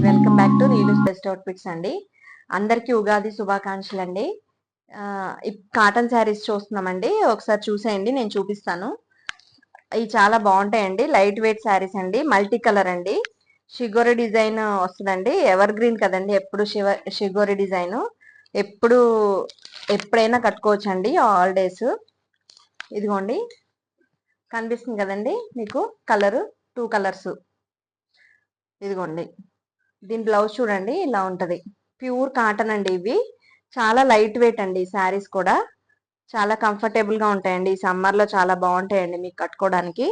Welcome back to Neelu's best outfits అండి. అందరికీ ఉగాది శుభాకాంక్షలు అండి. కాటన్ శారీస్ చూస్తున్నామండి, ఒకసారి చూసేయండి, నేను చూపిస్తాను. ఇవి చాలా బాగుంటాయండి, లైట్ వెయిట్ శారీస్ అండి, మల్టీ కలర్ అండి. షిగోరి డిజైన్ వస్తుందండి, ఎవర్ గ్రీన్ కదండి, ఎప్పుడు షిగోరి డిజైన్ ఎప్పుడు ఎప్పుడైనా కట్టుకోవచ్చు అండి, ఆల్ డేస్. ఇదిగోండి, కనిపిస్తుంది కదండి మీకు కలరు, 2 కలర్స్. ఇదిగోండి, దీని బ్లౌజ్ చూడండి, ఇలా ఉంటది. ప్యూర్ కాటన్ అండి, ఇవి చాలా లైట్ వెయిట్ అండి. శారీస్ కూడా చాలా కంఫర్టబుల్ గా ఉంటాయండి, ఈ సమ్మర్ లో చాలా బాగుంటాయండి మీకు కట్టుకోవడానికి.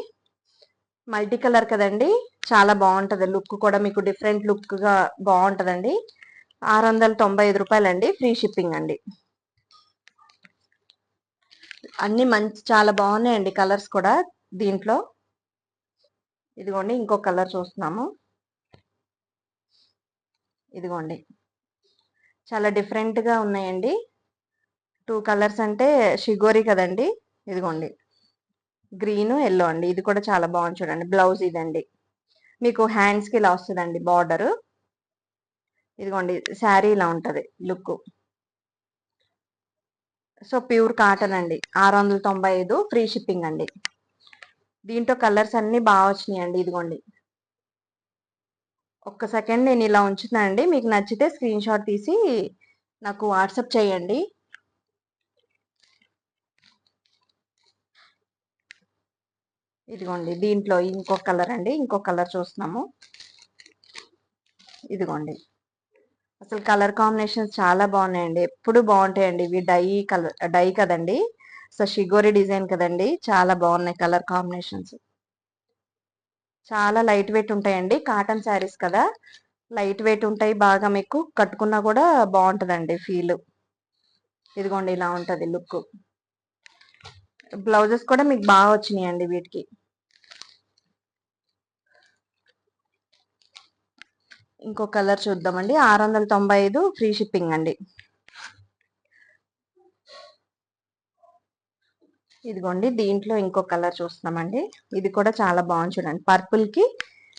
మల్టీ కలర్ కదండి, చాలా బాగుంటది. లుక్ కూడా మీకు డిఫరెంట్ లుక్ గా బాగుంటదండి. 695 రూపాయలండి, ఫ్రీ షిప్పింగ్ అండి. అన్ని మంచి చాలా బాగున్నాయండి కలర్స్ కూడా దీంట్లో. ఇదిగోండి, ఇంకో కలర్ చూస్తున్నాము. ఇదిగోండి, చాలా డిఫరెంట్ గా ఉన్నాయండి. 2 కలర్స్ అంటే షిగోరి కదండి. ఇదిగోండి, గ్రీన్ ఎల్లో అండి, ఇది కూడా చాలా బాగుంది చూడండి. బ్లౌజ్ ఇదండి, మీకు హ్యాండ్స్ కి ఇలా వస్తుందండి బార్డర్. ఇదిగోండి, శారీ ఇలా ఉంటది లుక్. సో ప్యూర్ కాటన్ అండి, 695 ఫ్రీ షిప్పింగ్ అండి. దీంట్లో కలర్స్ అన్ని బాగా వచ్చినాయి అండి. ఇదిగోండి, ఒక్క సెకండ్ నేను ఇలా ఉంచుతానండి, మీకు నచ్చితే స్క్రీన్ షాట్ తీసి నాకు వాట్సాప్ చేయండి. ఇదిగోండి, దీంట్లో ఇంకొక కలర్ అండి, ఇంకొక కలర్ చూస్తున్నాము. ఇదిగోండి, అసలు కలర్ కాంబినేషన్స్ చాలా బాగున్నాయండి, ఎప్పుడు బాగుంటాయండి ఇవి. డై కదండి, సో షిగోరి డిజైన్ కదండి, చాలా బాగున్నాయి కలర్ కాంబినేషన్స్. చాలా లైట్ వెయిట్ ఉంటాయండి, కాటన్ శారీస్ కదా, లైట్ వెయిట్ ఉంటాయి బాగా, మీకు కట్టుకున్నా కూడా బాగుంటదండి ఫీల్. ఇదిగోండి, ఇలా ఉంటది లుక్. బ్లౌజెస్ కూడా మీకు బాగా వచ్చినాయండి వీటికి. ఇంకో కలర్ చూద్దామండి, 695 ఫ్రీ షిప్పింగ్ అండి. ఇదిగోండి, దీంట్లో ఇంకో కలర్ చూస్తున్నామండి, ఇది కూడా చాలా బాగుంది చూడండి. పర్పుల్ కి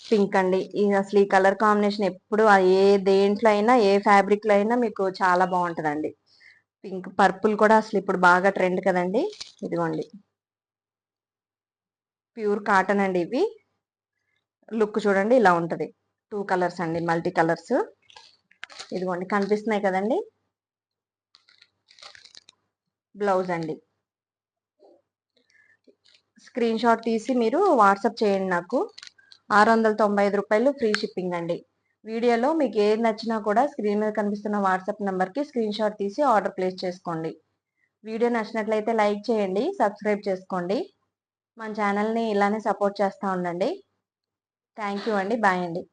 పింక్ అండి, అసలు ఈ కలర్ కాంబినేషన్ ఎప్పుడు ఏ దేంట్లో అయినా, ఏ ఫ్యాబ్రిక్ లో అయినా మీకు చాలా బాగుంటదండి. పింక్ పర్పుల్ కూడా అసలు ఇప్పుడు బాగా ట్రెండ్ కదండి. ఇదిగోండి, ప్యూర్ కాటన్ అండి, ఇవి లుక్ చూడండి, ఇలా ఉంటది. 2 కలర్స్ అండి, మల్టీ కలర్స్. ఇదిగోండి, కనిపిస్తున్నాయి కదండి. బ్లౌజ్ అండి, స్క్రీన్ షాట్ తీసి మీరు వాట్సాప్ చేయండి నాకు. 695 రూపాయలు ఫ్రీ షిప్పింగ్ అండి. వీడియోలో మీకు ఏది నచ్చినా కూడా స్క్రీన్ మీద కనిపిస్తున్న వాట్సాప్ నెంబర్కి స్క్రీన్ షాట్ తీసి ఆర్డర్ ప్లేస్ చేసుకోండి. వీడియో నచ్చినట్లయితే లైక్ చేయండి, సబ్స్క్రైబ్ చేసుకోండి. మన ఛానల్ని ఇలానే సపోర్ట్ చేస్తూ ఉండండి. థ్యాంక్ యూ అండి, బాయ్ అండి.